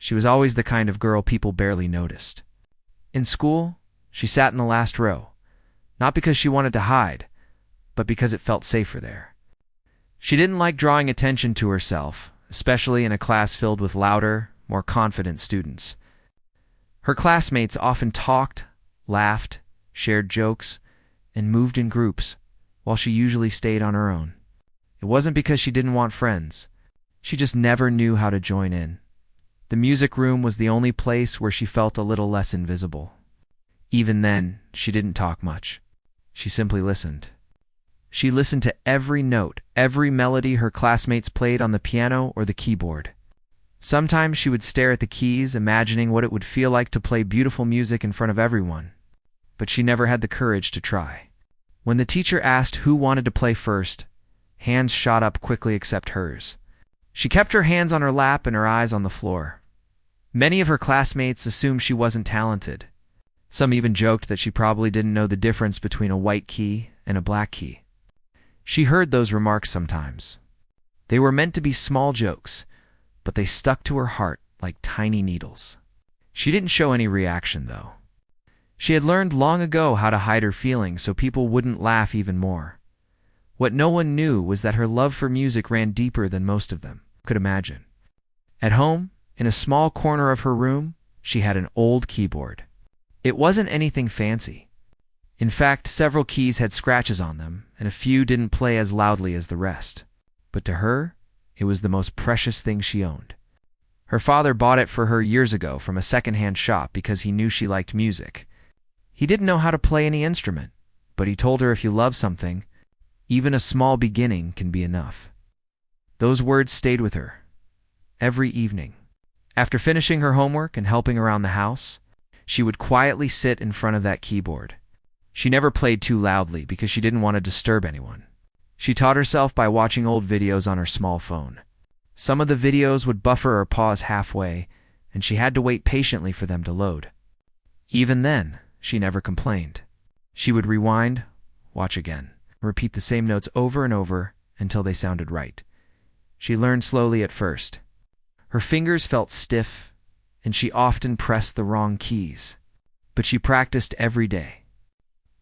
She was always the kind of girl people barely noticed. In school, she sat in the last row, not because she wanted to hide, but because it felt safer there. She didn't like drawing attention to herself, especially in a class filled with louder, more confident students. Her classmates often talked, laughed, shared jokes, and moved in groups, while she usually stayed on her own. It wasn't because she didn't want friends. She just never knew how to join in. The music room was the only place where she felt a little less invisible. Even then, she didn't talk much. She simply listened. She listened to every note, every melody her classmates played on the piano or the keyboard. Sometimes she would stare at the keys, imagining what it would feel like to play beautiful music in front of everyone. But she never had the courage to try. When the teacher asked who wanted to play first, hands shot up quickly except hers. She kept her hands on her lap and her eyes on the floor. Many of her classmates assumed she wasn't talented. Some even joked that she probably didn't know the difference between a white key and a black key. She heard those remarks sometimes. They were meant to be small jokes, but they stuck to her heart like tiny needles. She didn't show any reaction, though. She had learned long ago how to hide her feelings so people wouldn't laugh even more. What no one knew was that her love for music ran deeper than most of them could imagine. At home, in a small corner of her room, she had an old keyboard. It wasn't anything fancy. In fact, several keys had scratches on them, and a few didn't play as loudly as the rest. But to her, it was the most precious thing she owned. Her father bought it for her years ago from a second-hand shop because he knew she liked music. He didn't know how to play any instrument, but he told her if you love something, even a small beginning can be enough. Those words stayed with her. Every evening, after finishing her homework and helping around the house, she would quietly sit in front of that keyboard. She never played too loudly because she didn't want to disturb anyone. She taught herself by watching old videos on her small phone. Some of the videos would buffer or pause halfway, and she had to wait patiently for them to load. Even then, she never complained. She would rewind, watch again, repeat the same notes over and over until they sounded right. She learned slowly at first. Her fingers felt stiff, and she often pressed the wrong keys. But she practiced every day.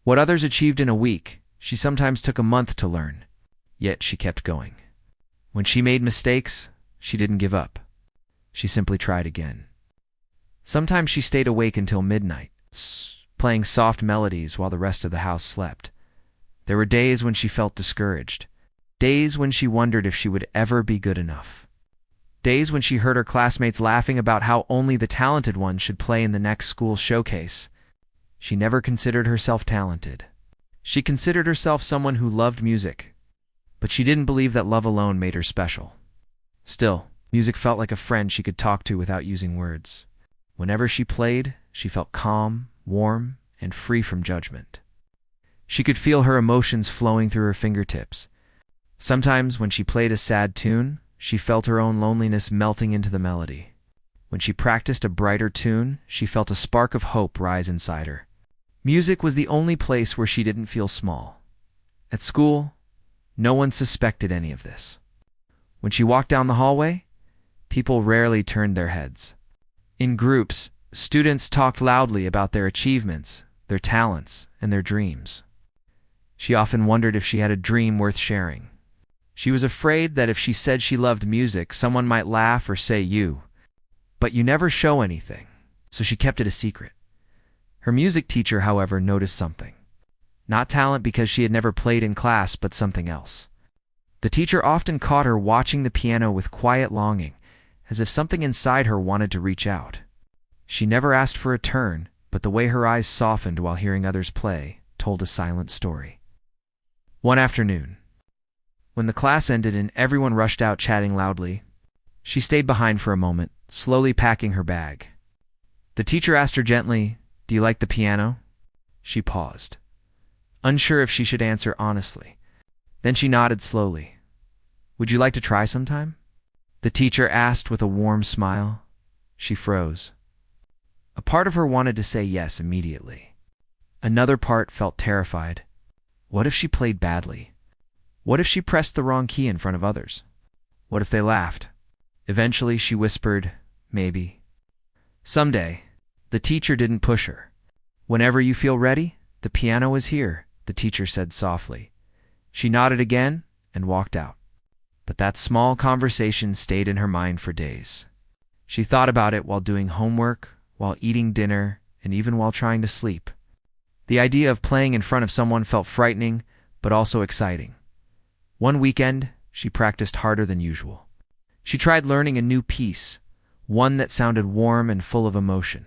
What others achieved in a week, she sometimes took a month to learn. Yet she kept going. When she made mistakes, she didn't give up. She simply tried again. Sometimes she stayed awake until midnight, playing soft melodies while the rest of the house slept. There were days when she felt discouraged. Days when she wondered if she would ever be good enough. Days when she heard her classmates laughing about how only the talented ones should play in the next school showcase. She never considered herself talented. She considered herself someone who loved music, but she didn't believe that love alone made her special. Still, music felt like a friend she could talk to without using words. Whenever she played, she felt calm, warm, and free from judgment. She could feel her emotions flowing through her fingertips. Sometimes when she played a sad tune, she felt her own loneliness melting into the melody. When she practiced a brighter tune, she felt a spark of hope rise inside her. Music was the only place where she didn't feel small. At school, no one suspected any of this. When she walked down the hallway, people rarely turned their heads. In groups, students talked loudly about their achievements, their talents, and their dreams. She often wondered if she had a dream worth sharing. She was afraid that if she said she loved music, someone might laugh or say but you never show anything, so she kept it a secret. Her music teacher, however, noticed something. Not talent because she had never played in class, but something else. The teacher often caught her watching the piano with quiet longing, as if something inside her wanted to reach out. She never asked for a turn, but the way her eyes softened while hearing others play told a silent story. One afternoon, when the class ended and everyone rushed out chatting loudly, she stayed behind for a moment, slowly packing her bag. The teacher asked her gently, "Do you like the piano?" She paused, unsure if she should answer honestly. Then she nodded slowly. "Would you like to try sometime?" The teacher asked with a warm smile. She froze. A part of her wanted to say yes immediately. Another part felt terrified. What if she played badly? What if she pressed the wrong key in front of others? What if they laughed? Eventually, she whispered, "Maybe." Someday, the teacher didn't push her. "Whenever you feel ready, the piano is here," the teacher said softly. She nodded again and walked out. But that small conversation stayed in her mind for days. She thought about it while doing homework, while eating dinner, and even while trying to sleep. The idea of playing in front of someone felt frightening, but also exciting. One weekend, she practiced harder than usual. She tried learning a new piece, one that sounded warm and full of emotion.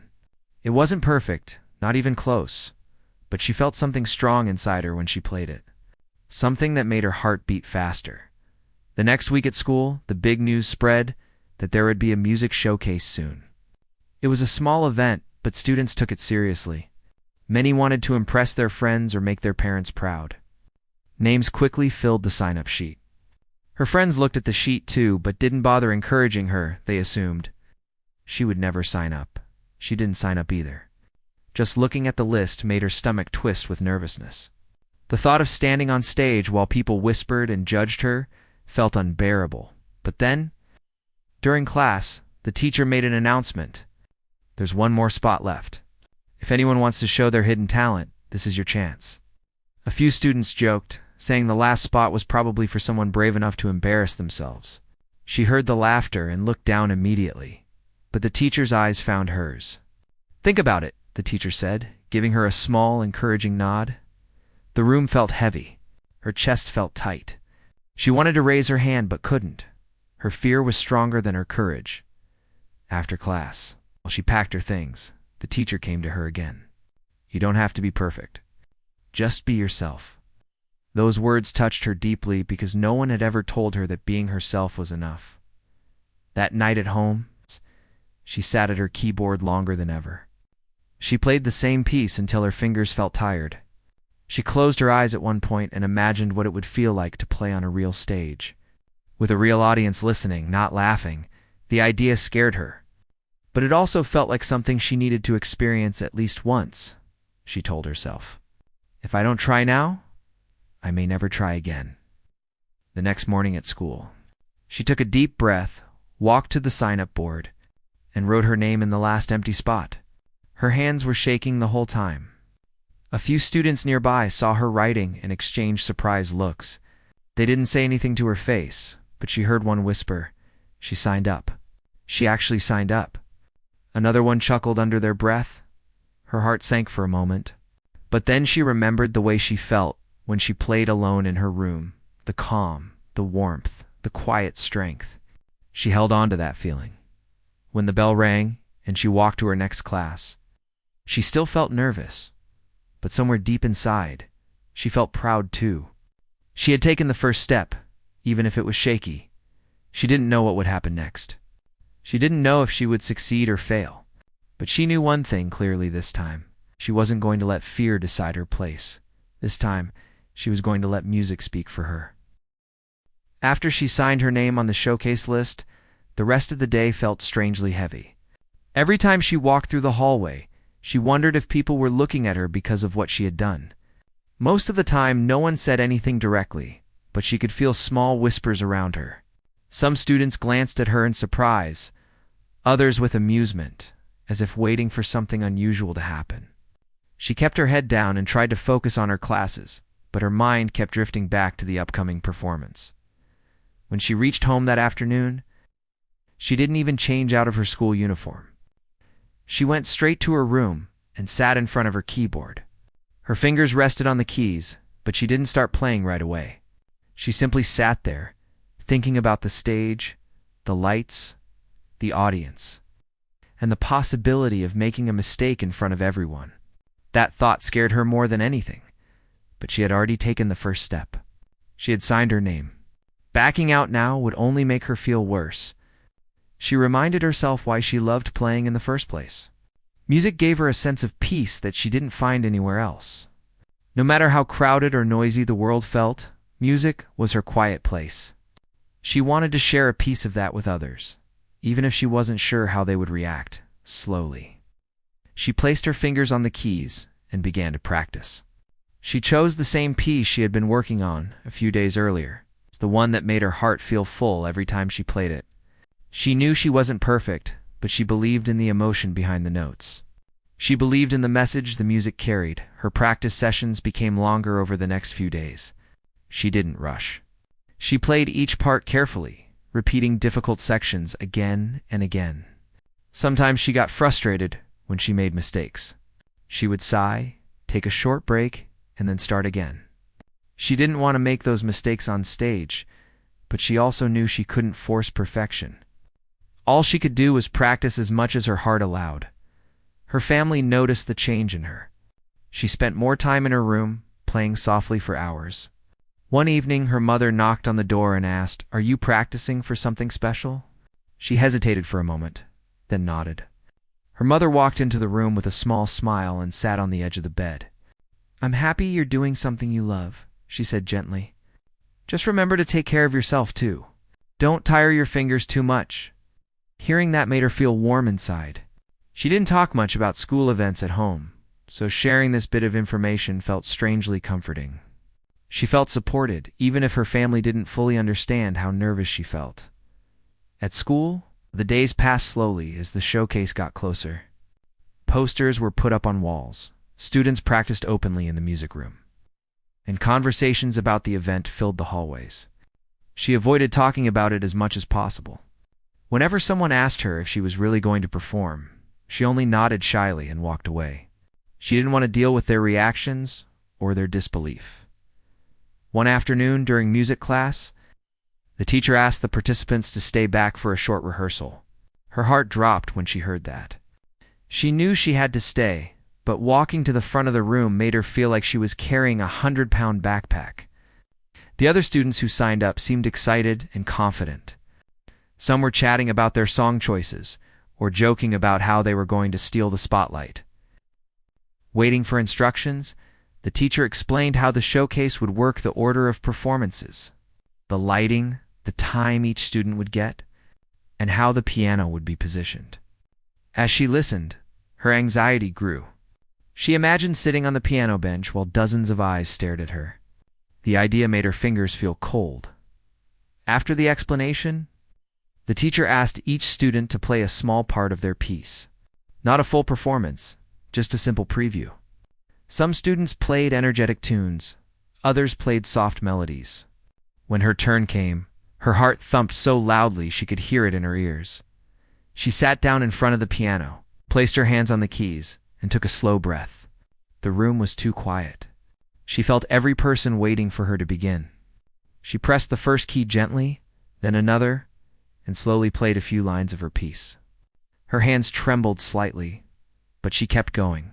It wasn't perfect, not even close, but she felt something strong inside her when she played it. Something that made her heart beat faster. The next week at school, the big news spread that there would be a music showcase soon. It was a small event, but students took it seriously. Many wanted to impress their friends or make their parents proud. Names quickly filled the sign-up sheet. Her friends looked at the sheet too, but didn't bother encouraging her, they assumed. She would never sign up. She didn't sign up either. Just looking at the list made her stomach twist with nervousness. The thought of standing on stage while people whispered and judged her felt unbearable. But then, during class, the teacher made an announcement. "There's one more spot left. If anyone wants to show their hidden talent, this is your chance." A few students joked, saying the last spot was probably for someone brave enough to embarrass themselves. She heard the laughter and looked down immediately, but the teacher's eyes found hers. "Think about it," the teacher said, giving her a small, encouraging nod. The room felt heavy. Her chest felt tight. She wanted to raise her hand but couldn't. Her fear was stronger than her courage. After class, while she packed her things, the teacher came to her again. "You don't have to be perfect. Just be yourself." Those words touched her deeply because no one had ever told her that being herself was enough. That night at home, she sat at her keyboard longer than ever. She played the same piece until her fingers felt tired. She closed her eyes at one point and imagined what it would feel like to play on a real stage. With a real audience listening, not laughing, the idea scared her. But it also felt like something she needed to experience at least once, she told herself. "If I don't try now, I may never try again." The next morning at school, she took a deep breath, walked to the sign-up board, and wrote her name in the last empty spot. Her hands were shaking the whole time. A few students nearby saw her writing and exchanged surprised looks. They didn't say anything to her face, but she heard one whisper, "She signed up. She actually signed up." Another one chuckled under their breath. Her heart sank for a moment. But then she remembered the way she felt when she played alone in her room, the calm, the warmth, the quiet strength. She held on to that feeling. When the bell rang and she walked to her next class, she still felt nervous. But somewhere deep inside, she felt proud too. She had taken the first step, even if it was shaky. She didn't know what would happen next. She didn't know if she would succeed or fail. But she knew one thing clearly this time. She wasn't going to let fear decide her place. This time, she was going to let music speak for her. After she signed her name on the showcase list, the rest of the day felt strangely heavy. Every time she walked through the hallway, she wondered if people were looking at her because of what she had done. Most of the time, no one said anything directly, but she could feel small whispers around her. Some students glanced at her in surprise, others with amusement, as if waiting for something unusual to happen. She kept her head down and tried to focus on her classes, but her mind kept drifting back to the upcoming performance. When she reached home that afternoon, she didn't even change out of her school uniform. She went straight to her room and sat in front of her keyboard. Her fingers rested on the keys, but she didn't start playing right away. She simply sat there, thinking about the stage, the lights, the audience, and the possibility of making a mistake in front of everyone. That thought scared her more than anything, but she had already taken the first step. She had signed her name. Backing out now would only make her feel worse. She reminded herself why she loved playing in the first place. Music gave her a sense of peace that she didn't find anywhere else. No matter how crowded or noisy the world felt, music was her quiet place. She wanted to share a piece of that with others, even if she wasn't sure how they would react. Slowly, she placed her fingers on the keys and began to practice. She chose the same piece she had been working on a few days earlier. It's the one that made her heart feel full every time she played it. She knew she wasn't perfect, but she believed in the emotion behind the notes. She believed in the message the music carried. Her practice sessions became longer over the next few days. She didn't rush. She played each part carefully, repeating difficult sections again and again. Sometimes she got frustrated when she made mistakes. She would sigh, take a short break, and then start again. She didn't want to make those mistakes on stage, but she also knew she couldn't force perfection. All she could do was practice as much as her heart allowed. Her family noticed the change in her. She spent more time in her room, playing softly for hours. One evening, her mother knocked on the door and asked, "Are you practicing for something special?" She hesitated for a moment, then nodded. Her mother walked into the room with a small smile and sat on the edge of the bed. "I'm happy you're doing something you love," she said gently. "Just remember to take care of yourself, too. Don't tire your fingers too much." Hearing that made her feel warm inside. She didn't talk much about school events at home, so sharing this bit of information felt strangely comforting. She felt supported, even if her family didn't fully understand how nervous she felt. At school, the days passed slowly as the showcase got closer. Posters were put up on walls. Students practiced openly in the music room, and conversations about the event filled the hallways. She avoided talking about it as much as possible. Whenever someone asked her if she was really going to perform, she only nodded shyly and walked away. She didn't want to deal with their reactions or their disbelief. One afternoon during music class, the teacher asked the participants to stay back for a short rehearsal. Her heart dropped when she heard that. She knew she had to stay, but walking to the front of the room made her feel like she was carrying a 100-pound backpack. The other students who signed up seemed excited and confident. Some were chatting about their song choices or joking about how they were going to steal the spotlight. Waiting for instructions, the teacher explained how the showcase would work: the order of performances, the lighting, the time each student would get, and how the piano would be positioned. As she listened, her anxiety grew. She imagined sitting on the piano bench while dozens of eyes stared at her. The idea made her fingers feel cold. After the explanation, the teacher asked each student to play a small part of their piece. Not a full performance, just a simple preview. Some students played energetic tunes, others played soft melodies. When her turn came, her heart thumped so loudly she could hear it in her ears. She sat down in front of the piano, placed her hands on the keys, and took a slow breath. The room was too quiet. She felt every person waiting for her to begin. She pressed the first key gently, then another, and slowly played a few lines of her piece. Her hands trembled slightly, but she kept going.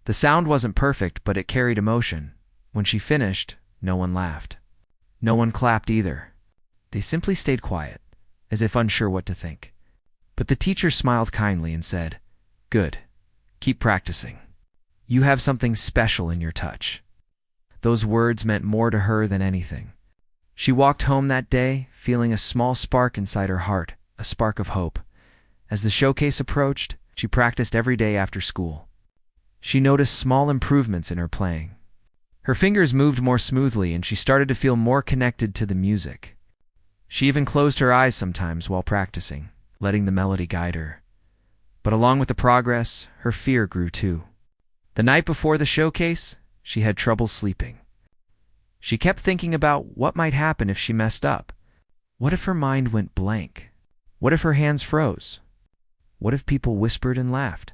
The sound wasn't perfect, but it carried emotion. When she finished, no one laughed. No one clapped either. They simply stayed quiet, as if unsure what to think. But the teacher smiled kindly and said, "Good. Keep practicing. You have something special in your touch." Those words meant more to her than anything. She walked home that day, feeling a small spark inside her heart, a spark of hope. As the showcase approached, she practiced every day after school. She noticed small improvements in her playing. Her fingers moved more smoothly, and she started to feel more connected to the music. She even closed her eyes sometimes while practicing, letting the melody guide her. But along with the progress, her fear grew too. The night before the showcase, she had trouble sleeping. She kept thinking about what might happen if she messed up. What if her mind went blank? What if her hands froze? What if people whispered and laughed?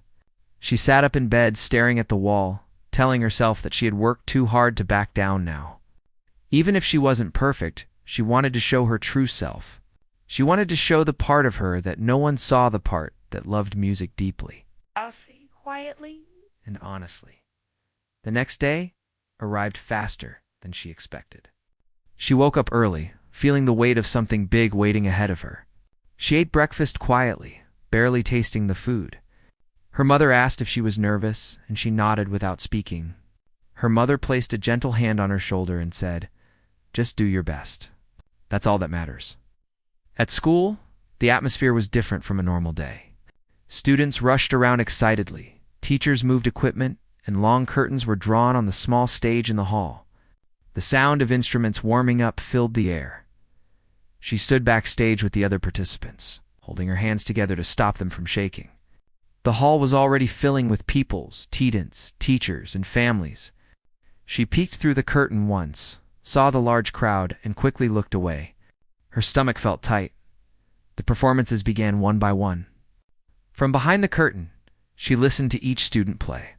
She sat up in bed, staring at the wall, telling herself that she had worked too hard to back down now. Even if she wasn't perfect, she wanted to show her true self. She wanted to show the part of her that no one saw, the part that loved music deeply. I'll say quietly and honestly. The next day arrived faster than she expected. She woke up early, feeling the weight of something big waiting ahead of her. She ate breakfast quietly, barely tasting the food. Her mother asked if she was nervous, and she nodded without speaking. Her mother placed a gentle hand on her shoulder and said, "Just do your best. That's all that matters." At school, the atmosphere was different from a normal day. Students rushed around excitedly, teachers moved equipment, and long curtains were drawn on the small stage in the hall. The sound of instruments warming up filled the air. She stood backstage with the other participants, holding her hands together to stop them from shaking. The hall was already filling with pupils, students, teachers, and families. She peeked through the curtain once, saw the large crowd, and quickly looked away. Her stomach felt tight. The performances began one by one. From behind the curtain, she listened to each student play.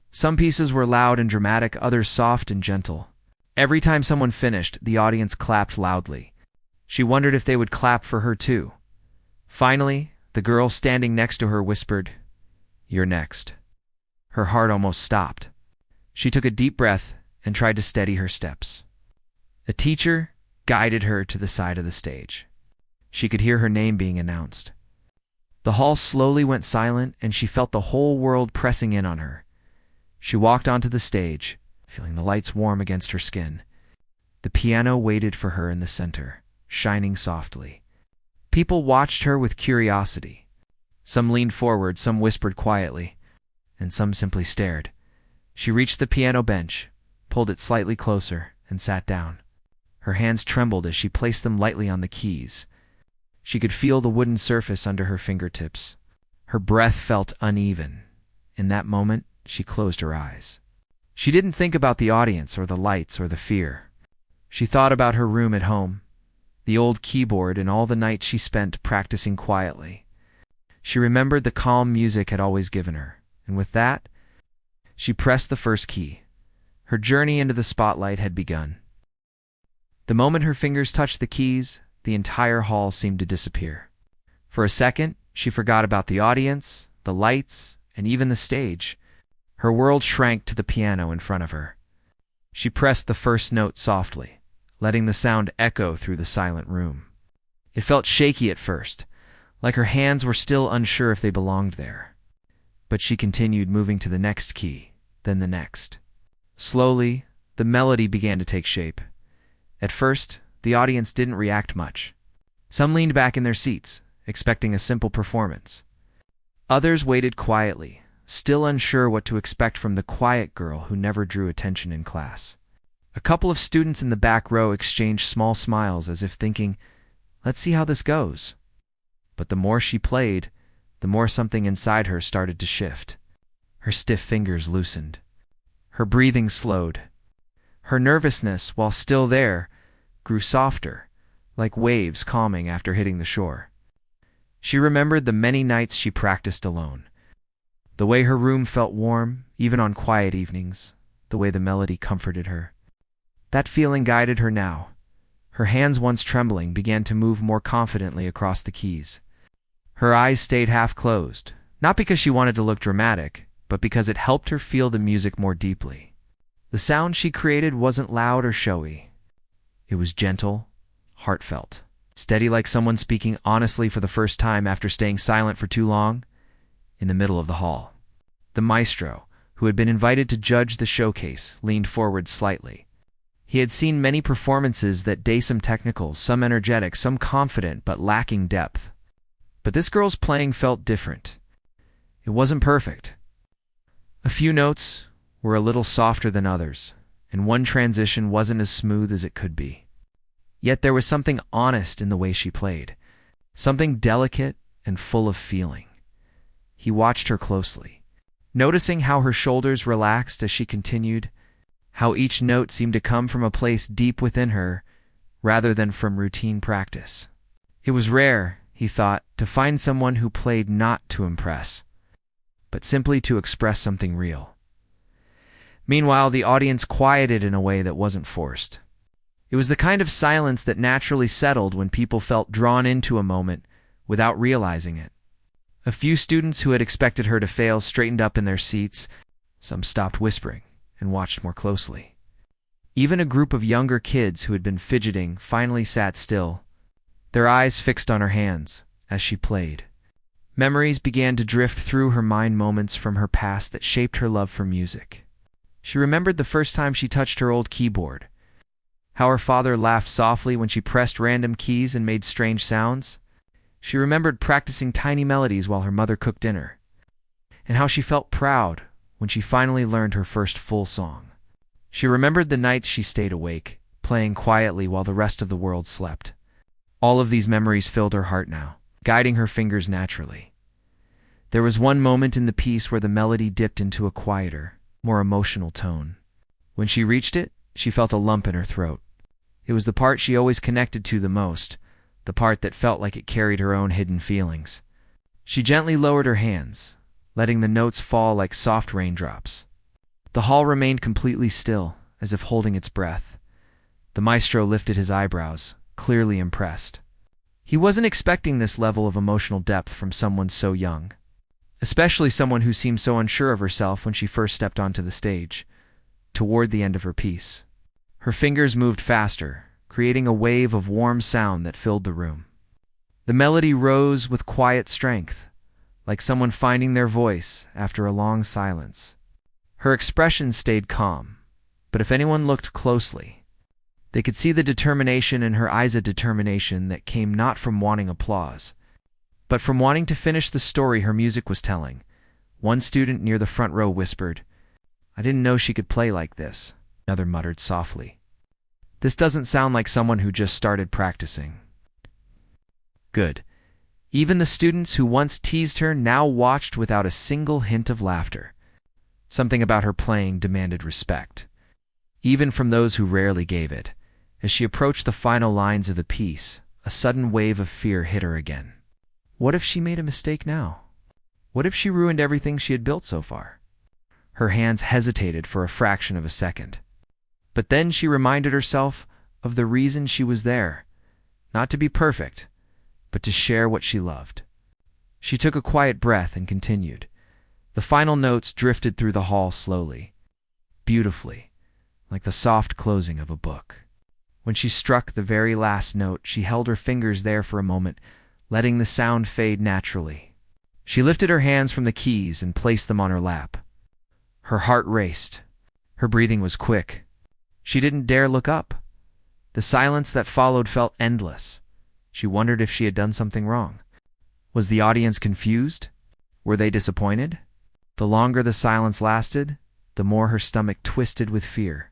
Some pieces were loud and dramatic, others soft and gentle. Every time someone finished, the audience clapped loudly. She wondered if they would clap for her too. Finally, the girl standing next to her whispered, "You're next." Her heart almost stopped. She took a deep breath and tried to steady her steps. A teacher guided her to the side of the stage. She could hear her name being announced. The hall slowly went silent, and she felt the whole world pressing in on her. She walked onto the stage, feeling the lights warm against her skin. The piano waited for her in the center, shining softly. People watched her with curiosity. Some leaned forward, some whispered quietly, and some simply stared. She reached the piano bench, pulled it slightly closer, and sat down. Her hands trembled as she placed them lightly on the keys. She could feel the wooden surface under her fingertips. Her breath felt uneven. In that moment, she closed her eyes. She didn't think about the audience or the lights or the fear. She thought about her room at home, the old keyboard, and all the nights she spent practicing quietly. She remembered the calm music had always given her, and with that, she pressed the first key. Her journey into the spotlight had begun. The moment her fingers touched the keys, the entire hall seemed to disappear. For a second, she forgot about the audience, the lights, and even the stage. Her world shrank to the piano in front of her. She pressed the first note softly, letting the sound echo through the silent room. It felt shaky at first, like her hands were still unsure if they belonged there. But she continued, moving to the next key, then the next. Slowly, the melody began to take shape. At first, the audience didn't react much. Some leaned back in their seats, expecting a simple performance. Others waited quietly, still unsure what to expect from the quiet girl who never drew attention in class. A couple of students in the back row exchanged small smiles as if thinking, "Let's see how this goes." But the more she played, the more something inside her started to shift. Her stiff fingers loosened. Her breathing slowed. Her nervousness, while still there, grew softer, like waves calming after hitting the shore. She remembered the many nights she practiced alone. The way her room felt warm, even on quiet evenings, the way the melody comforted her. That feeling guided her now. Her hands, once trembling, began to move more confidently across the keys. Her eyes stayed half closed, not because she wanted to look dramatic, but because it helped her feel the music more deeply. The sound she created wasn't loud or showy. It was gentle, heartfelt, steady, like someone speaking honestly for the first time after staying silent for too long. In the middle of the hall, the maestro, who had been invited to judge the showcase, leaned forward slightly. He had seen many performances that day, some technical, some energetic, some confident but lacking depth. But this girl's playing felt different. It wasn't perfect. A few notes were a little softer than others, and one transition wasn't as smooth as it could be. Yet there was something honest in the way she played, something delicate and full of feeling. He watched her closely, noticing how her shoulders relaxed as she continued, how each note seemed to come from a place deep within her rather than from routine practice. It was rare, he thought, to find someone who played not to impress, but simply to express something real. Meanwhile, the audience quieted in a way that wasn't forced. It was the kind of silence that naturally settled when people felt drawn into a moment without realizing it. A few students who had expected her to fail straightened up in their seats. Some stopped whispering and watched more closely. Even a group of younger kids who had been fidgeting finally sat still, their eyes fixed on her hands as she played. Memories began to drift through her mind, moments from her past that shaped her love for music. She remembered the first time she touched her old keyboard, how her father laughed softly when she pressed random keys and made strange sounds. She remembered practicing tiny melodies while her mother cooked dinner, and how she felt proud when she finally learned her first full song. She remembered the nights she stayed awake, playing quietly while the rest of the world slept. All of these memories filled her heart now, guiding her fingers naturally. There was one moment in the piece where the melody dipped into a quieter, more emotional tone. When she reached it, she felt a lump in her throat. It was the part she always connected to the most, the part that felt like it carried her own hidden feelings. She gently lowered her hands, letting the notes fall like soft raindrops. The hall remained completely still, as if holding its breath. The maestro lifted his eyebrows, clearly impressed. He wasn't expecting this level of emotional depth from someone so young, especially someone who seemed so unsure of herself when she first stepped onto the stage. Toward the end of her piece, her fingers moved faster, creating a wave of warm sound that filled the room. The melody rose with quiet strength, like someone finding their voice after a long silence. Her expression stayed calm, but if anyone looked closely, they could see the determination in her eyes, a determination that came not from wanting applause, but from wanting to finish the story her music was telling. One student near the front row whispered, "I didn't know she could play like this." Another muttered softly, "This doesn't sound like someone who just started practicing." Good. Even the students who once teased her now watched without a single hint of laughter. Something about her playing demanded respect, even from those who rarely gave it. As she approached the final lines of the piece, a sudden wave of fear hit her again. What if she made a mistake now? What if she ruined everything she had built so far? Her hands hesitated for a fraction of a second. But then she reminded herself of the reason she was there, not to be perfect, but to share what she loved. She took a quiet breath and continued. The final notes drifted through the hall slowly, beautifully, like the soft closing of a book. When she struck the very last note, she held her fingers there for a moment, letting the sound fade naturally. She lifted her hands from the keys and placed them on her lap. Her heart raced. Her breathing was quick. She didn't dare look up. The silence that followed felt endless. She wondered if she had done something wrong. Was the audience confused? Were they disappointed? The longer the silence lasted, the more her stomach twisted with fear.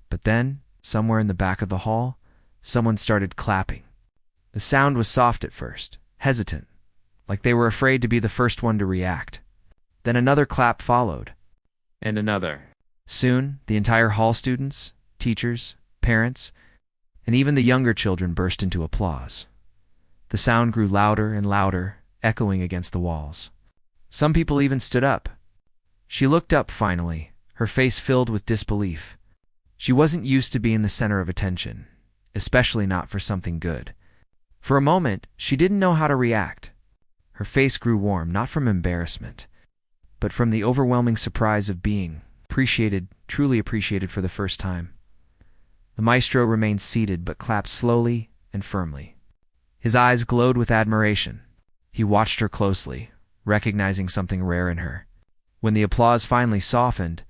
But then, somewhere in the back of the hall, someone started clapping. The sound was soft at first, hesitant, like they were afraid to be the first one to react. Then another clap followed. And another. Soon, the entire hall, students, teachers, parents, and even the younger children burst into applause. The sound grew louder and louder, echoing against the walls. Some people even stood up. She looked up finally, her face filled with disbelief. She wasn't used to being the center of attention, especially not for something good. For a moment, she didn't know how to react. Her face grew warm, not from embarrassment, but from the overwhelming surprise of being appreciated, truly appreciated for the first time. The maestro remained seated but clapped slowly and firmly. His eyes glowed with admiration. He watched her closely, recognizing something rare in her. When the applause finally softened,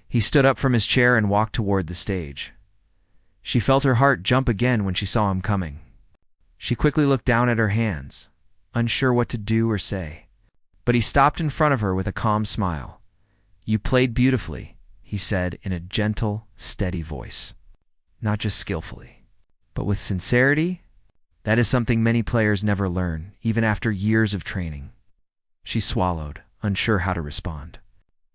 he stood up from his chair and walked toward the stage. She felt her heart jump again when she saw him coming. She quickly looked down at her hands, unsure what to do or say. But he stopped in front of her with a calm smile. "You played beautifully," he said in a gentle, steady voice. "Not just skillfully, but with sincerity. That is something many players never learn, even after years of training." She swallowed, unsure how to respond.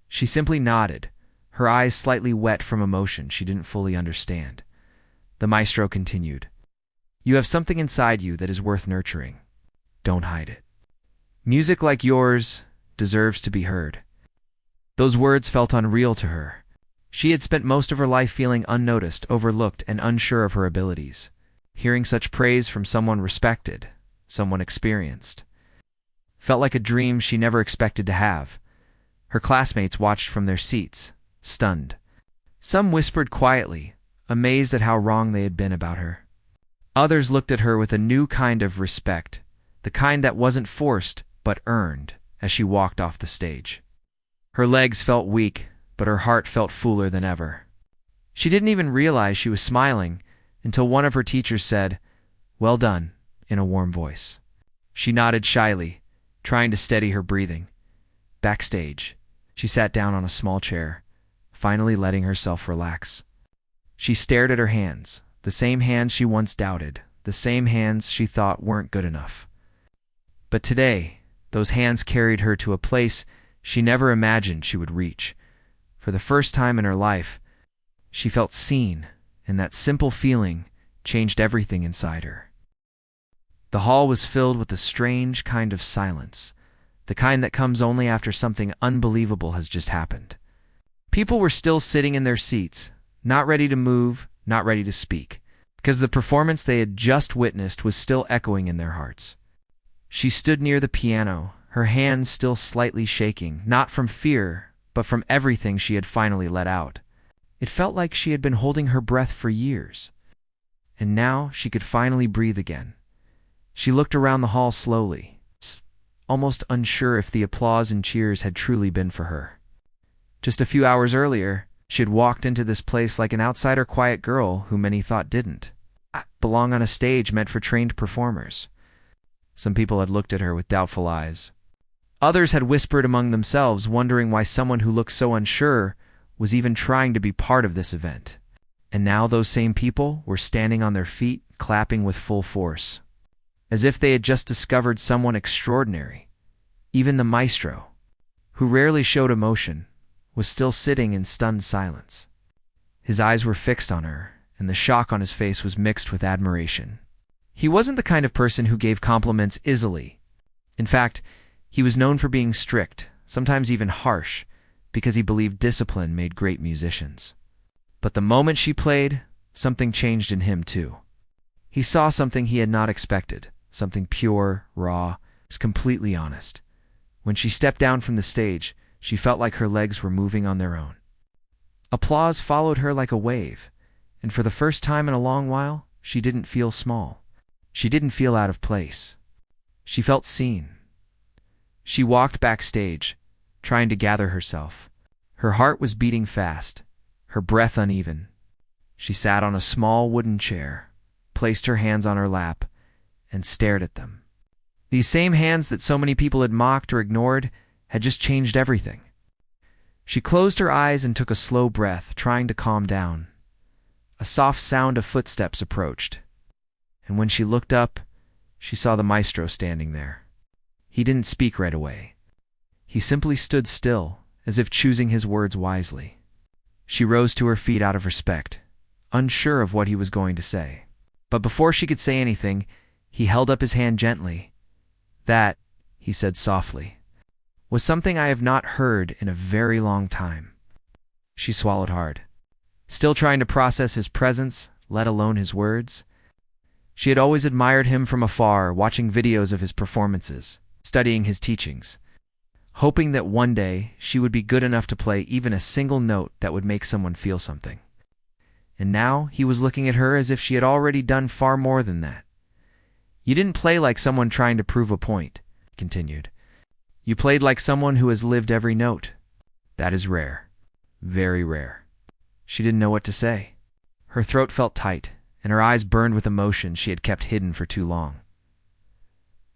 She simply nodded, her eyes slightly wet from emotion she didn't fully understand. The maestro continued, "You have something inside you that is worth nurturing. Don't hide it. Music like yours deserves to be heard." Those words felt unreal to her. She had spent most of her life feeling unnoticed, overlooked, and unsure of her abilities. Hearing such praise from someone respected, someone experienced, felt like a dream she never expected to have. Her classmates watched from their seats, stunned. Some whispered quietly, amazed at how wrong they had been about her. Others looked at her with a new kind of respect, the kind that wasn't forced but earned, as she walked off the stage. Her legs felt weak, but her heart felt fuller than ever. She didn't even realize she was smiling until one of her teachers said, "Well done," in a warm voice. She nodded shyly, trying to steady her breathing. Backstage, she sat down on a small chair, finally letting herself relax. She stared at her hands, the same hands she once doubted, the same hands she thought weren't good enough. But today, those hands carried her to a place she never imagined she would reach. For the first time in her life, she felt seen, and that simple feeling changed everything inside her. The hall was filled with a strange kind of silence, the kind that comes only after something unbelievable has just happened. People were still sitting in their seats, not ready to move, not ready to speak, because the performance they had just witnessed was still echoing in their hearts. She stood near the piano, her hands still slightly shaking, not from fear, but from everything she had finally let out. It felt like she had been holding her breath for years. And now she could finally breathe again. She looked around the hall slowly, almost unsure if the applause and cheers had truly been for her. Just a few hours earlier, she had walked into this place like an outsider quiet girl who many thought didn't belong on a stage meant for trained performers. Some people had looked at her with doubtful eyes. Others had whispered among themselves, wondering why someone who looked so unsure was even trying to be part of this event. And now those same people were standing on their feet, clapping with full force, as if they had just discovered someone extraordinary. Even the maestro, who rarely showed emotion, was still sitting in stunned silence. His eyes were fixed on her, and the shock on his face was mixed with admiration. He wasn't the kind of person who gave compliments easily. In fact, he was known for being strict, sometimes even harsh, because he believed discipline made great musicians. But the moment she played, something changed in him too. He saw something he had not expected, something pure, raw, completely honest. When she stepped down from the stage, she felt like her legs were moving on their own. Applause followed her like a wave, and for the first time in a long while, she didn't feel small. She didn't feel out of place. She felt seen. She walked backstage, trying to gather herself. Her heart was beating fast, her breath uneven. She sat on a small wooden chair, placed her hands on her lap, and stared at them. These same hands that so many people had mocked or ignored had just changed everything. She closed her eyes and took a slow breath, trying to calm down. A soft sound of footsteps approached, and when she looked up, she saw the maestro standing there. He didn't speak right away. He simply stood still, as if choosing his words wisely. She rose to her feet out of respect, unsure of what he was going to say. But before she could say anything, he held up his hand gently. "That," he said softly, "was something I have not heard in a very long time." She swallowed hard, still trying to process his presence, let alone his words. She had always admired him from afar, watching videos of his performances, studying his teachings, hoping that one day she would be good enough to play even a single note that would make someone feel something. And now he was looking at her as if she had already done far more than that. "You didn't play like someone trying to prove a point," he continued. "You played like someone who has lived every note. That is rare. Very rare." She didn't know what to say. Her throat felt tight, and her eyes burned with emotion she had kept hidden for too long.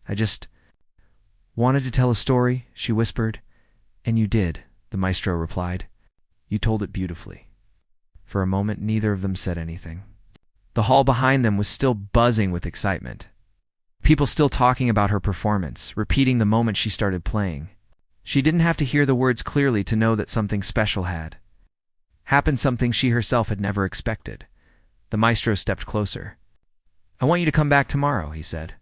"I just wanted to tell a story," she whispered. "And you did," the maestro replied. "You told it beautifully." For a moment, neither of them said anything. The hall behind them was still buzzing with excitement. People still talking about her performance, repeating the moment she started playing. She didn't have to hear the words clearly to know that something special had happened, something she herself had never expected. The maestro stepped closer. "I want you to come back tomorrow," he said.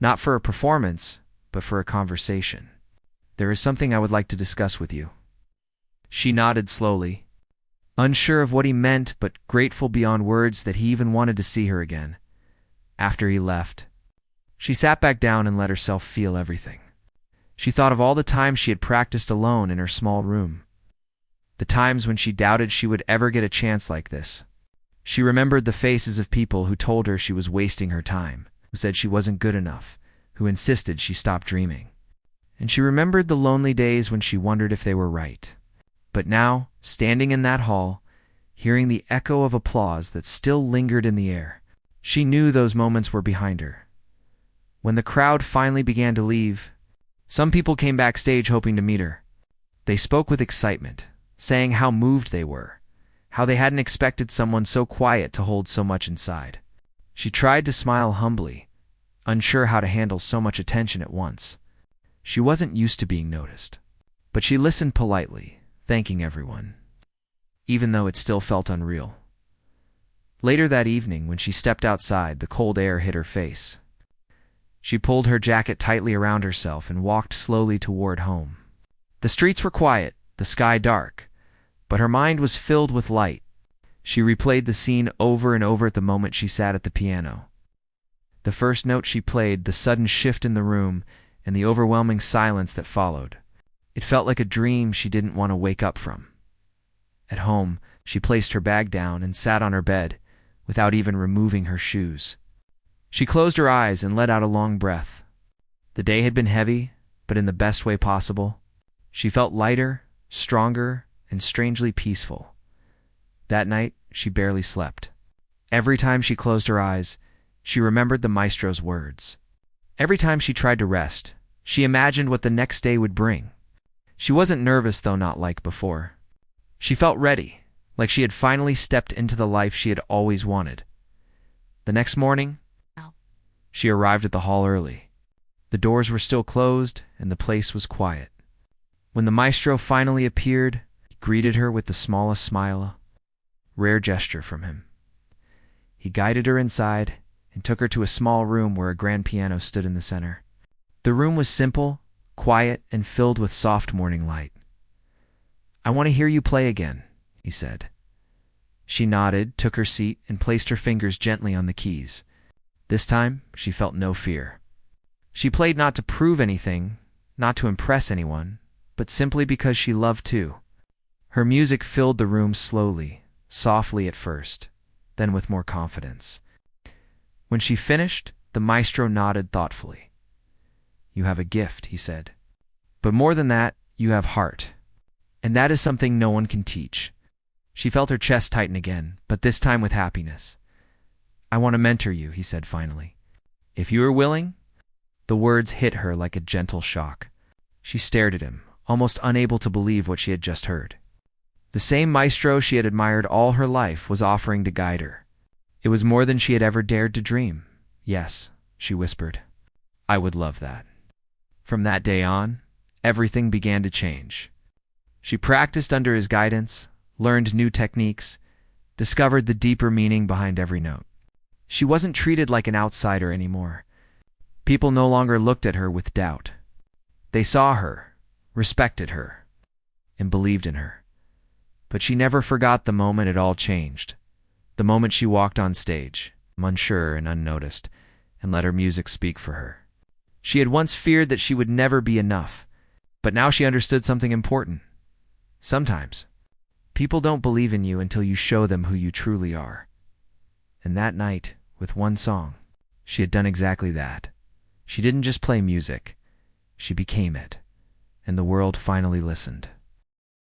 "Not for a performance, but for a conversation. There is something I would like to discuss with you." She nodded slowly, unsure of what he meant, but grateful beyond words that he even wanted to see her again. After he left, she sat back down and let herself feel everything. She thought of all the times she had practiced alone in her small room, the times when she doubted she would ever get a chance like this. She remembered the faces of people who told her she was wasting her time, who said she wasn't good enough, who insisted she stop dreaming. And she remembered the lonely days when she wondered if they were right. But now, standing in that hall, hearing the echo of applause that still lingered in the air, she knew those moments were behind her. When the crowd finally began to leave, some people came backstage hoping to meet her. They spoke with excitement, saying how moved they were, how they hadn't expected someone so quiet to hold so much inside. She tried to smile humbly, unsure how to handle so much attention at once. She wasn't used to being noticed. But she listened politely, thanking everyone, even though it still felt unreal. Later that evening, when she stepped outside, the cold air hit her face. She pulled her jacket tightly around herself and walked slowly toward home. The streets were quiet, the sky dark, but her mind was filled with light. She replayed the scene over and over at the moment she sat at the piano. The first note she played, the sudden shift in the room, and the overwhelming silence that followed. It felt like a dream she didn't want to wake up from. At home, she placed her bag down and sat on her bed, without even removing her shoes. She closed her eyes and let out a long breath. The day had been heavy, but in the best way possible. She felt lighter, stronger, and strangely peaceful. That night, she barely slept. Every time she closed her eyes, she remembered the maestro's words. Every time she tried to rest, she imagined what the next day would bring. She wasn't nervous, though not like before. She felt ready, like she had finally stepped into the life she had always wanted. The next morning, she arrived at the hall early. The doors were still closed, and the place was quiet. When the maestro finally appeared, he greeted her with the smallest smile, a rare gesture from him. He guided her inside and took her to a small room where a grand piano stood in the center. The room was simple, quiet, and filled with soft morning light. "I want to hear you play again," he said. She nodded, took her seat, and placed her fingers gently on the keys. This time, she felt no fear. She played not to prove anything, not to impress anyone, but simply because she loved to. Her music filled the room slowly, softly at first, then with more confidence. When she finished, the maestro nodded thoughtfully. "You have a gift," he said. "But more than that, you have heart. And that is something no one can teach." She felt her chest tighten again, but this time with happiness. "I want to mentor you," he said finally. "If you are willing?" The words hit her like a gentle shock. She stared at him, almost unable to believe what she had just heard. The same maestro she had admired all her life was offering to guide her. It was more than she had ever dared to dream. "Yes," she whispered. "I would love that." From that day on, everything began to change. She practiced under his guidance, learned new techniques, discovered the deeper meaning behind every note. She wasn't treated like an outsider anymore. People no longer looked at her with doubt. They saw her, respected her, and believed in her. But she never forgot the moment it all changed. The moment she walked on stage, unsure and unnoticed, and let her music speak for her. She had once feared that she would never be enough, but now she understood something important. Sometimes, people don't believe in you until you show them who you truly are. And that night, with one song, she had done exactly that. She didn't just play music, she became it, and the world finally listened.